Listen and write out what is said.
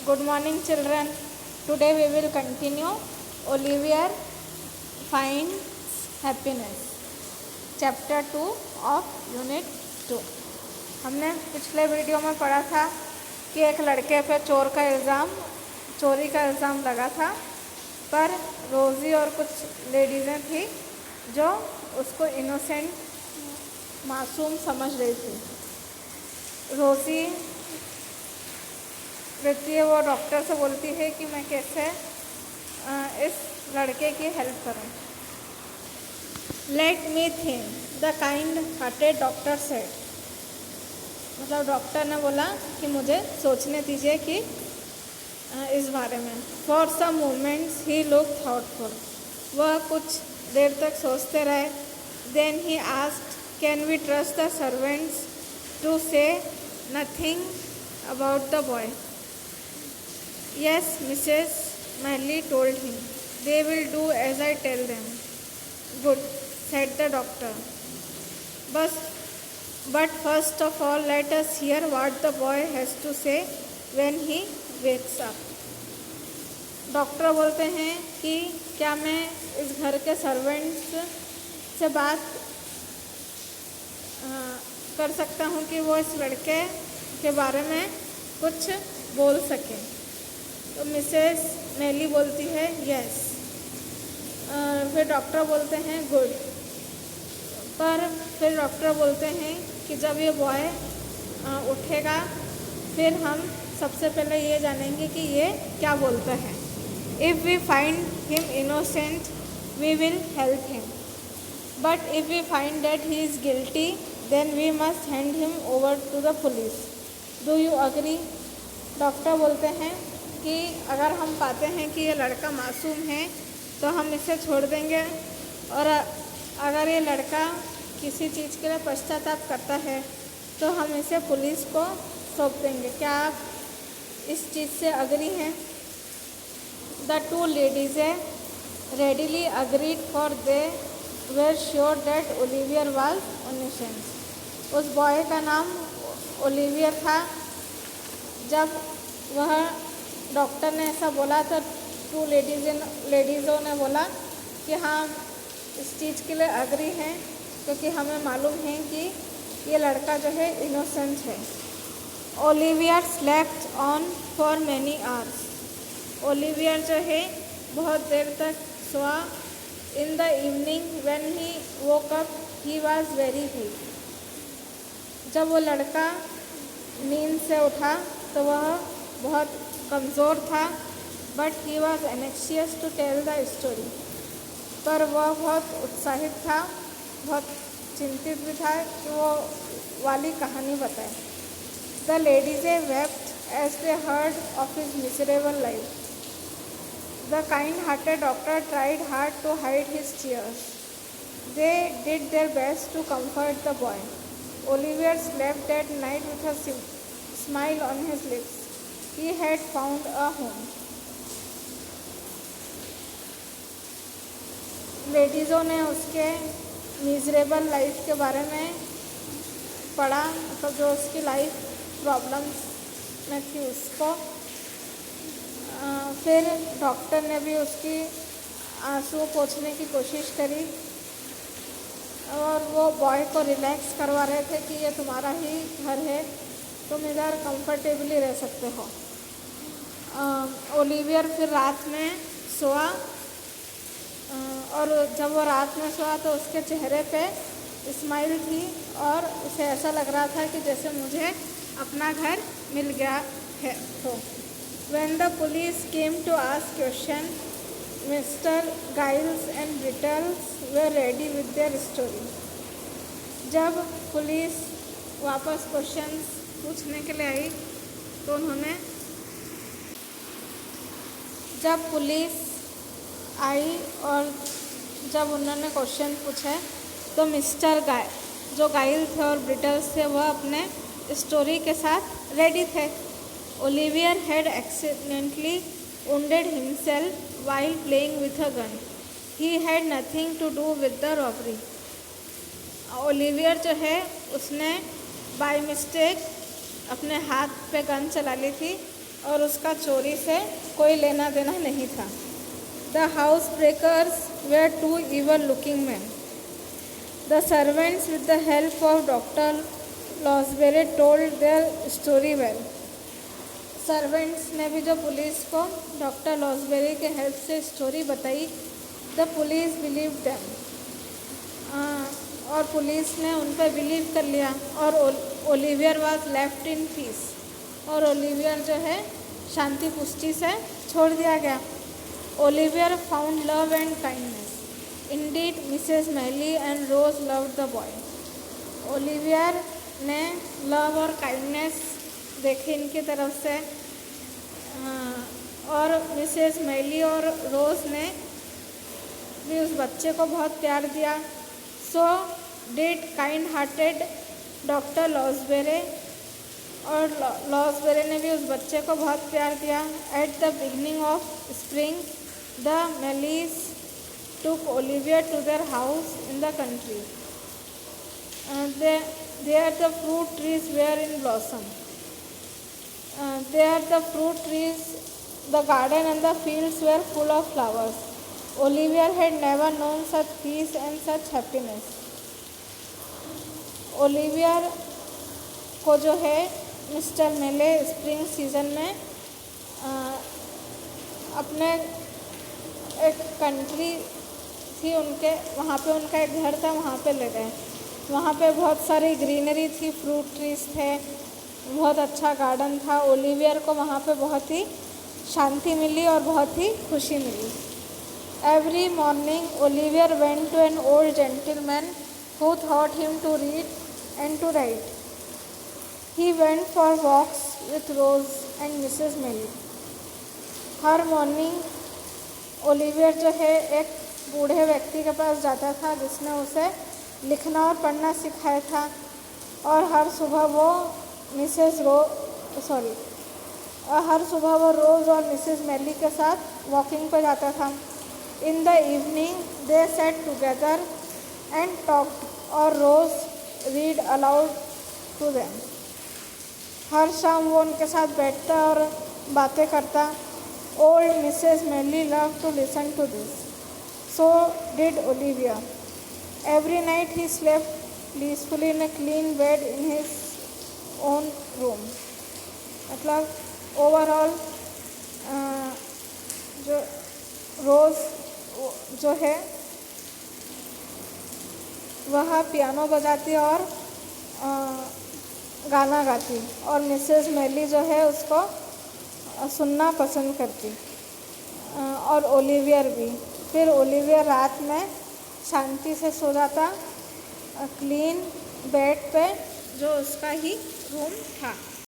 Good morning, children. Today we will continue Olivier Finds Happiness, Chapter 2 of Unit 2. हमने पिछले video में पढ़ा था कि एक लड़के पे चोरी का इल्ज़ाम लगा था, पर रोज़ी और कुछ लेडीज़ें थी जो उसको इनोसेंट मासूम समझ रही थी। रोज़ी रहती है, वो डॉक्टर से बोलती है कि मैं कैसे इस लड़के की हेल्प करूं। Let me think, the kind hearted doctor said. मतलब डॉक्टर ने बोला कि मुझे सोचने दीजिए कि इस बारे में। For some moments he look thoughtful. वह कुछ देर तक सोचते रहे। Then he asked, can we trust the servants to say nothing about the boy? Yes, Mrs. Manley told him. They will do as I tell them. Good, said the doctor. But first of all, let us hear what the boy has to say when he wakes up. Doctor बोलते हैं कि क्या मैं इस घर के servants से बात कर सकता हूँ कि वो इस लड़के के बारे में कुछ बोल सकें। तो मिसेस मैली बोलती है यस। फिर डॉक्टर बोलते हैं गुड। पर फिर डॉक्टर बोलते हैं कि जब ये बॉय उठेगा फिर हम सबसे पहले ये जानेंगे कि ये क्या बोलता है। If we find him innocent we will help him, but if we find that he is guilty then we must hand him over to the police. Do you agree? Doctor बोलते हैं कि अगर हम पाते हैं कि ये लड़का मासूम है तो हम इसे छोड़ देंगे, और अगर ये लड़का किसी चीज़ के लिए पश्चाताप करता है तो हम इसे पुलिस को सौंप देंगे। क्या आप इस चीज़ से अग्री हैं? The two ladies readily agreed, for they were sure that Olivier was innocent. उस बॉय का नाम ओलिवियर था। जब वह डॉक्टर ने ऐसा बोला तो टू लेडीज़ों ने बोला कि हाँ इस चीज़ के लिए अग्री हैं, क्योंकि हमें मालूम है कि ये लड़का जो है इनोसेंट है। Olivier slept on for many hours. Olivier जो है बहुत देर तक सोआ। इन the evening when he woke up he was very weak. जब वो लड़का नींद से उठा तो वह बहुत कमज़ोर था। But he was anxious to tell the story. पर वह बहुत उत्साहित था, बहुत चिंतित भी था कि वो वाली कहानी बताए। The ladies wept as they heard of his miserable life. The kind hearted doctor tried hard to hide his tears. They did their best to comfort the boy. Olivier slept that night with a smile on his lips. He had found a home. लेडीज़ों ने उसके miserable life के बारे में पढ़ा, मतलब जो उसकी life problems में थी उसको। फिर डॉक्टर ने भी उसकी आंसू पोंछने की कोशिश करी और वो बॉय को रिलैक्स करवा रहे थे कि ये तुम्हारा ही घर है, तुम इधर कंफर्टेबली रह सकते हो। ओलिवियर फिर रात में सोआ, और जब वो रात में सोआ तो उसके चेहरे पे स्माइल थी और उसे ऐसा लग रहा था कि जैसे मुझे अपना घर मिल गया है। तो when the police came to ask question, mister Giles and Brittles were ready with their story. जब पुलिस वापस क्वेश्चंस पूछने के लिए आई तो उन्होंने, जब पुलिस आई और जब उन्होंने क्वेश्चन पूछे तो मिस्टर जो गाइल थे और ब्रिटल्स थे वह अपने स्टोरी के साथ रेडी थे। Olivier had accidentally wounded himself while playing with a gun. He had nothing to do with the robbery. Olivier जो है उसने बाय मिस्टेक अपने हाथ पे गन चला ली थी, और उसका चोरी से कोई लेना देना नहीं था। The house breakers were two evil looking man. The servants with the help of doctor Losberne told their story well. Servants ने भी जो पुलिस को डॉक्टर लॉसबेरी के हेल्प से स्टोरी बताई, द पुलिस बिलीव देम, और पुलिस ने उन पर बिलीव कर लिया। और Oliver was left in peace, और ओलिवियर जो है शांति पुष्टि से छोड़ दिया गया। Oliver found love and kindness. Indeed Mrs Maylie and Rose loved the boy. Oliver ने लव और काइंडनेस देखे इनकी तरफ से, और मिसेस मैली और रोज ने भी उस बच्चे को बहुत प्यार दिया। So did kind hearted doctor Losberne, और लॉसबेरी ने भी उस बच्चे को बहुत प्यार दिया। At the beginning of spring the Maylies took Oliver to their house in the country. There the fruit trees were in blossom. There the fruit trees, the garden and the fields were full of flowers. Olivier had never known such peace and such happiness. Olivier को जो है mister मेले spring season में अपने एक country थी उनके, वहाँ पे उनका एक घर था, वहाँ पे ले गए। वहाँ पे बहुत सारी ग्रीनरी थी, फ्रूट ट्रीज थे, बहुत अच्छा गार्डन था। ओलिवियर को वहाँ पे बहुत ही शांति मिली और बहुत ही खुशी मिली। Every morning Oliver went to an old gentleman who taught him to read and to write. He went for walks with Rose and Mrs. Melly. Her morning Olivier जो है एक बूढ़े व्यक्ति के पास जाता था जिसने उसे लिखना और पढ़ना सिखाया था, और हर सुबह वो रोज़ और मिसेस मेली के साथ वॉकिंग पर जाता था। In the evening they sat together and talked, और Rose read aloud to them. हर शाम वो उनके साथ बैठता और बातें करता। Old Mrs Maylie love to listen to this, so did Oliver. Every night he slept peacefully in a clean bed in his own room. मतलब ओवरऑल जो रोज़ जो है वह पियानो बजाती और गाना गाती, और मिसेस मेली जो है उसको सुनना पसंद करती, और ओलिवियर भी। फिर ओलिवियर रात में शांति से सो जाता क्लीन बेड पे, जो उसका ही रूम था।